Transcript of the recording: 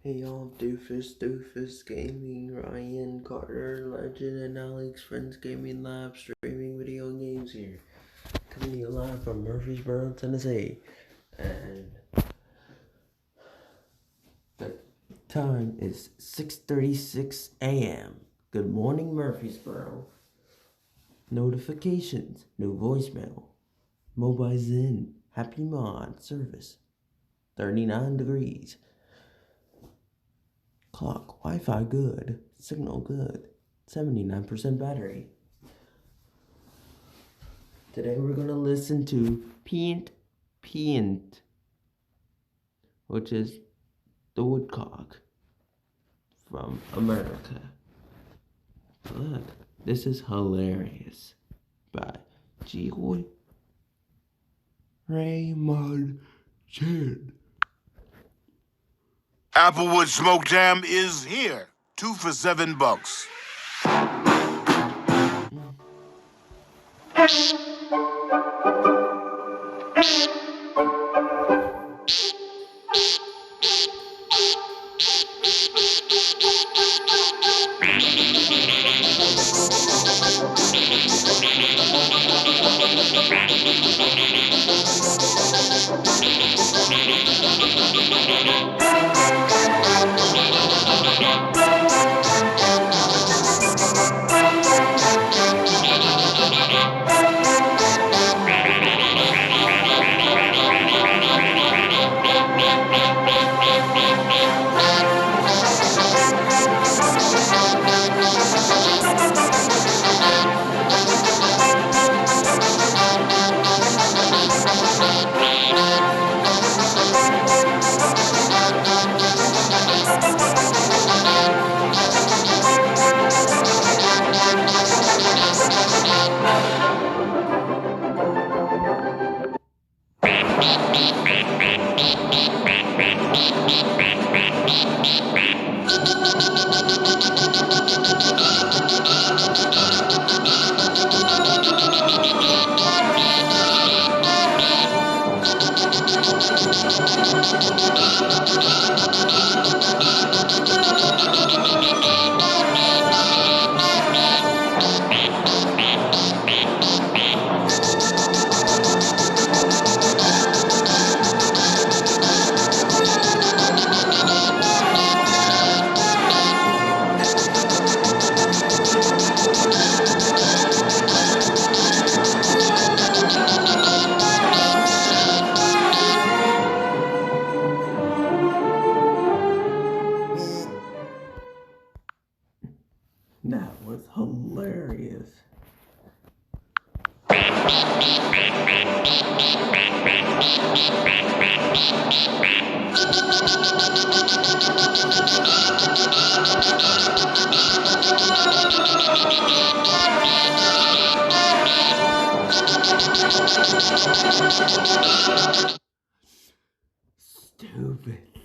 Hey y'all, Doofus Gaming, Ryan, Carter, Legend, and Alex, Friends Gaming Lab, streaming video games here. Coming to you live from Murfreesboro, Tennessee. And the time is 6:36 a.m. Good morning, Murfreesboro. Notifications, no voicemail. Mobile Zen, happy mod, service. 39 degrees. Clock, Wi-Fi good, signal good, 79% battery. Today we're gonna listen to Pint, which is the woodcock from America. Look, this is hilarious by G. Raymond Chin. Applewood Smoke Jam is here. 2 for $7. That was hilarious. Stupid.